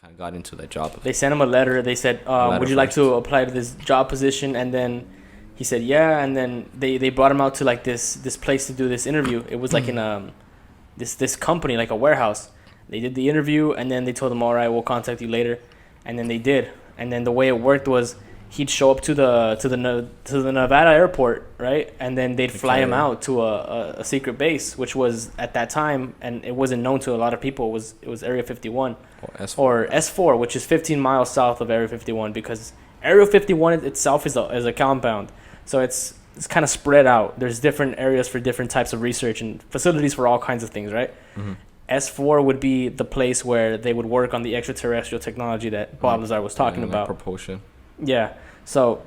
kind of got into that job. They sent him a letter. They said, "Would you like to apply to this job position?" And then he said, "Yeah." And then they brought him out to like this place to do this interview. It was like in this company, like a warehouse. They did the interview, and then they told him, "All right, we'll contact you later." And then they did. And then the way it worked was he'd show up to the Nevada airport, right? And then they'd fly him out to a secret base, which was at that time, and it wasn't known to a lot of people. It was Area 51 or S4, which is 15 miles south of Area 51, because Area 51 itself is a compound, so it's kind of spread out. There's different areas for different types of research and facilities for all kinds of things, right? Mm-hmm. S4 would be the place where they would work on the extraterrestrial technology that Bob Lazar was talking about. Propulsion. Yeah. So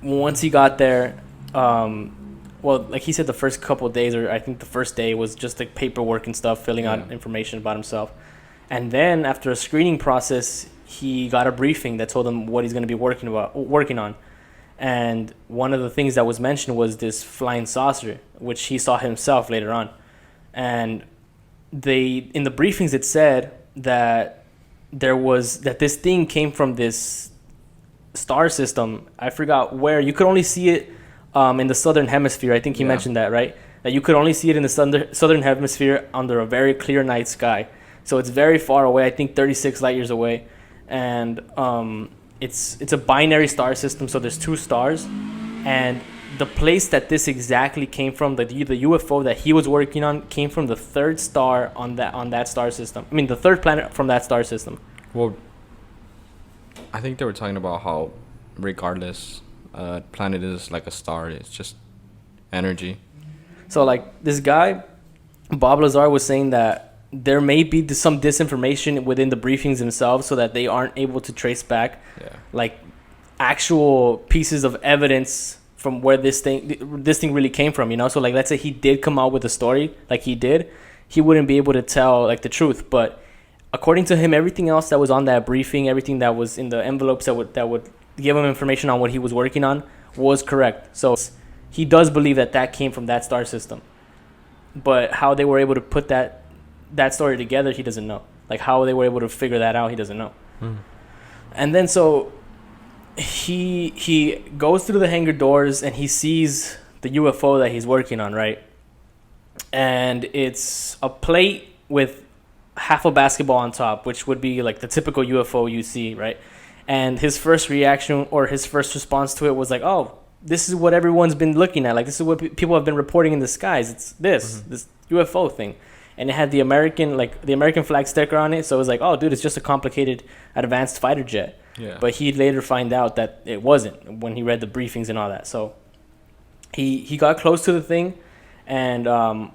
once he got there, well, like he said, the first couple of days, or I think the first day, was just like paperwork and stuff, filling out information about himself. And then after a screening process, he got a briefing that told him what he's going to be working on. And one of the things that was mentioned was this flying saucer, which he saw himself later on. And in the briefings, it said that this thing came from this star system. I forgot where. You could only see it in the southern hemisphere. I think he mentioned that, right? That you could only see it in the southern hemisphere under a very clear night sky. So it's very far away. I think 36 light years away, and it's a binary star system. So there's two stars, and the place that this exactly came from, the UFO that he was working on, came from the third star on that star system. I mean, the third planet from that star system. Well, I think they were talking about how, regardless, planet is like a star. It's just energy. So, like, this guy, Bob Lazar, was saying that there may be some disinformation within the briefings themselves, so that they aren't able to trace back, like, actual pieces of evidence from where this thing really came from, you know? So, like, let's say he did come out with a story like he did, he wouldn't be able to tell, like, the truth. But according to him, everything else that was on that briefing, everything that was in the envelopes that would give him information on what he was working on was correct. So he does believe that came from that star system. But how they were able to put that story together, he doesn't know. Like, how they were able to figure that out, he doesn't know. And then so he goes through the hangar doors and he sees the UFO that he's working on, right? And it's a plate with half a basketball on top, which would be like the typical UFO you see, right? And his first reaction, or his first response to it, was like, "Oh, this is what everyone's been looking at. Like, this is what people have been reporting in the skies. It's this UFO thing." And it had the American flag sticker on it, so it was like, "Oh, dude, it's just a complicated advanced fighter jet." Yeah. But he'd later find out that it wasn't when he read the briefings and all that. So he got close to the thing, and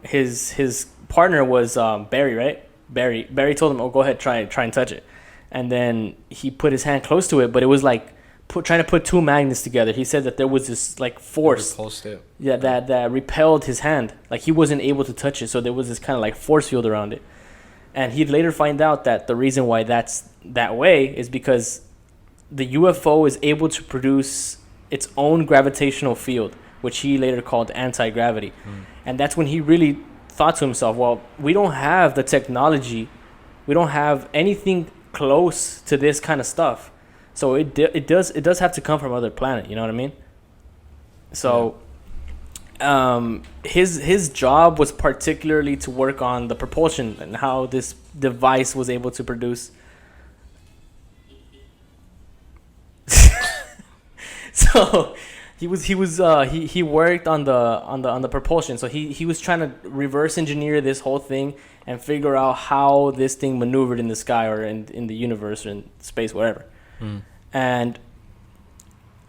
his partner was Barry, right? Barry told him, "Oh, go ahead, try and touch it." And then he put his hand close to it, but it was like trying to put two magnets together. He said that there was this like force, that repelled his hand. Like, he wasn't able to touch it, so there was this kind of like force field around it. And he'd later find out that the reason why that's that way is because the UFO is able to produce its own gravitational field, which he later called anti-gravity. And that's when he really thought to himself, well, we don't have the technology, we don't have anything close to this kind of stuff, so it does have to come from other planet, you know what I mean? So his job was particularly to work on the propulsion and how this device was able to produce. So he worked on the propulsion. So he was trying to reverse engineer this whole thing and figure out how this thing maneuvered in the sky, or in the universe, or in space, whatever. And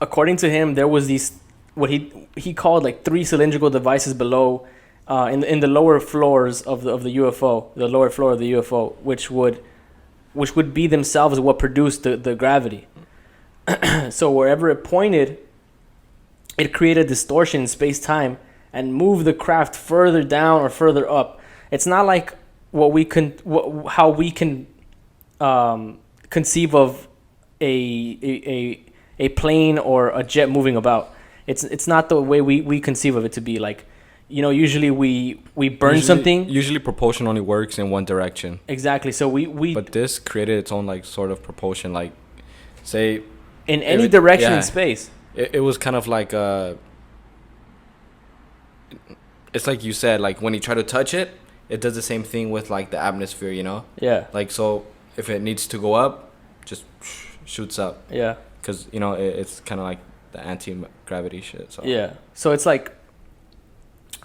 according to him, there was these, what he called like 3 cylindrical devices below, in the lower floors of the UFO, the lower floor of the UFO, which would be themselves what produced the gravity. So wherever it pointed, it created distortion in space-time and moved the craft further down or further up. It's not like how we can conceive of a plane or a jet moving about. It's not the way we conceive of it to be. Like, usually we burn something. Usually propulsion only works in one direction. Exactly. So we But this created its own like sort of propulsion, like say in any direction yeah, in space. it was kind of like it's like you said, like when you try to touch it, it does the same thing with like the atmosphere, Yeah. like so if it needs to go up, just shoots up, Yeah. because it's kind of like the anti-gravity shit. So Yeah. So it's like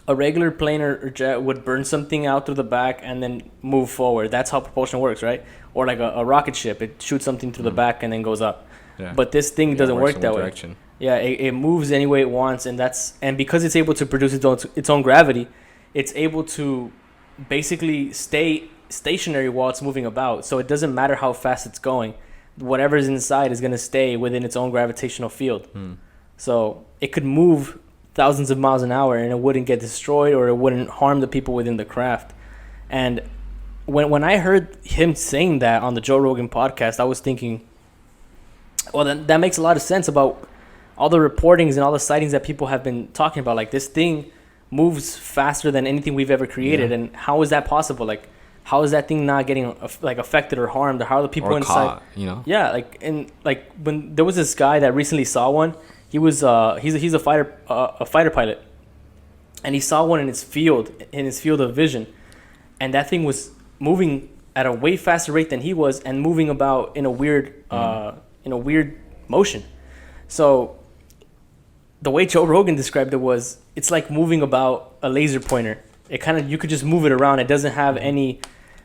a regular plane or jet would burn something out through the back and then move forward. That's how propulsion works, right? Or like a rocket ship, it shoots something through the back and then goes up. yeah. But this thing doesn't it works work in that one way. direction. Yeah, it moves any way it wants, and because it's able to produce its own gravity, it's able to basically stay stationary while it's moving about. So it doesn't matter how fast it's going. Whatever's inside is going to stay within its own gravitational field. So it could move thousands of miles an hour and it wouldn't get destroyed or it wouldn't harm the people within the craft. And when I heard him saying that on the Joe Rogan podcast, I was thinking, well, that makes a lot of sense about all the reportings and all the sightings that people have been talking about. Like, this thing moves faster than anything we've ever created. Yeah. And how is that possible? Like, how is that thing not getting like affected or harmed? Or how are the people Or inside? caught, Yeah, like when there was this guy that recently saw one. He was he's a fighter pilot, and he saw one in his field of vision, and that thing was moving at a way faster rate than he was, and moving about in a weird motion. So the way Joe Rogan described it was, it's like moving about a laser pointer. It kind of, you could just move it around. It doesn't have any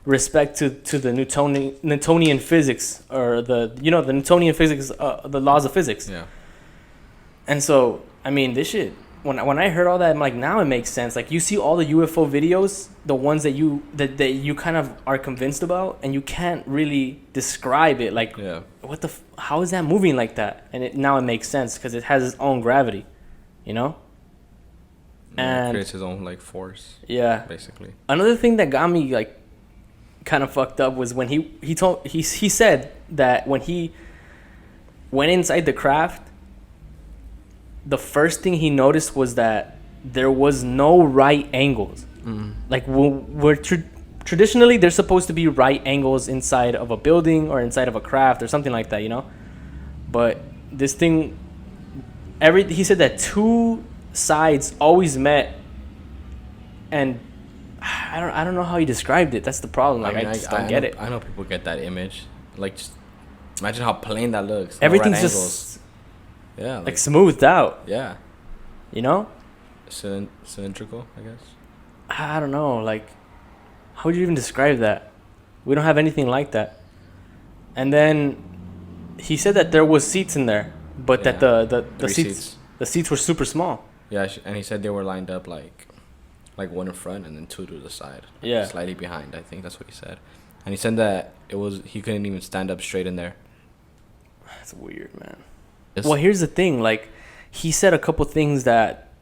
respect to the Newtonian physics, or the Newtonian physics, the laws of physics. Yeah. And so, I mean, this shit, when I heard all that, I'm like, now it makes sense. Like, you see all the UFO videos, the ones that you kind of are convinced about, and you can't really describe it. Like, Yeah. how is that moving like that? And now it makes sense because it has its own gravity, And it creates his own like force. Yeah. Basically. Another thing that got me like kind of fucked up was when he said that when he went inside the craft, the first thing he noticed was that there was no right angles. Like, traditionally there's supposed to be right angles inside of a building or inside of a craft or something like that, But this thing, he said that two sides always met, and I don't know how he described it. That's the problem. Like, I just don't get it. I know people get that image. Like, just imagine how plain that looks. Everything's right just like smoothed out. Yeah. Cylindrical, I guess. I don't know. Like, how would you even describe that? We don't have anything like that. And then he said that there was seats in there, but that the seats were super small. Yeah, and he said they were lined up like one in front and then two to the side. Yeah. Slightly behind, I think that's what he said. And he said that he couldn't even stand up straight in there. That's weird, man. Well, here's the thing. Like, he said a couple things that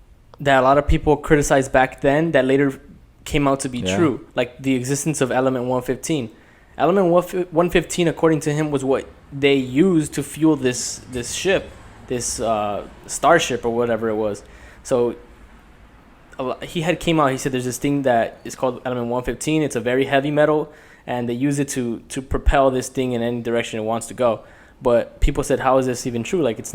a lot of people criticized back then that later came out to be true. Like the existence of element 115. Element 115, according to him, was what they used to fuel this ship, this starship or whatever it was. So he came out. He said there's this thing that is called element 115. It's a very heavy metal, and they use it to propel this thing in any direction it wants to go. But people said, how is this even true? Like, it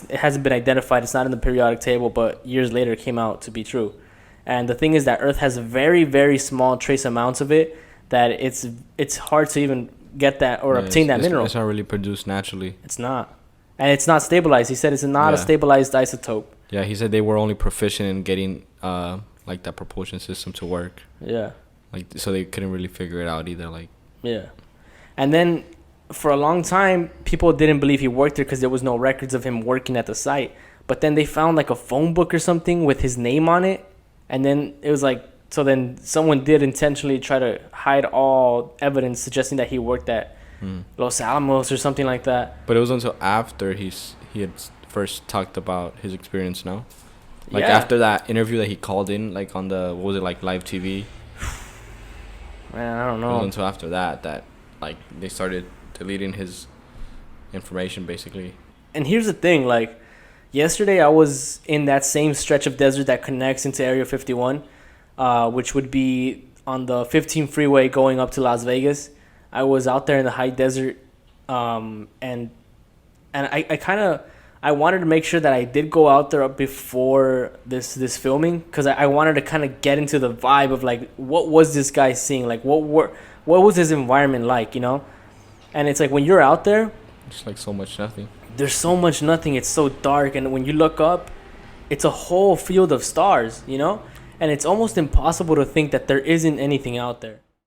hasn't been identified. It's not in the periodic table, but years later it came out to be true. And the thing is that Earth has very, very small trace amounts of it, that it's hard to even get that or obtain that mineral. It's not really produced naturally. It's not. And it's not stabilized. He said it's not a stabilized isotope. Yeah, he said they were only proficient in getting like that propulsion system to work. Yeah. Like, so they couldn't really figure it out either. Like. Yeah. And then for a long time, people didn't believe he worked there because there was no records of him working at the site. But then they found like a phone book or something with his name on it. And then it was like, so then someone did intentionally try to hide all evidence suggesting that he worked at Los Alamos or something like that. But it was until after he had first talked about his experience, no? Like, after that interview that he called in, like on the, what was it, like live TV? Man, I don't know. It was until after that like they started deleting his information, basically. And here's the thing, like, Yesterday, I was in that same stretch of desert that connects into Area 51, which would be on the 15 freeway going up to Las Vegas. I was out there in the high desert, and I kind of I wanted to make sure that I did go out there before this filming because I wanted to kind of get into the vibe of like what was this guy seeing, like what was his environment like, you know? And it's like when you're out there, It's like so much nothing. there's so much nothing. It's so dark, and when you look up, it's a whole field of stars, you know? And it's almost impossible to think that there isn't anything out there.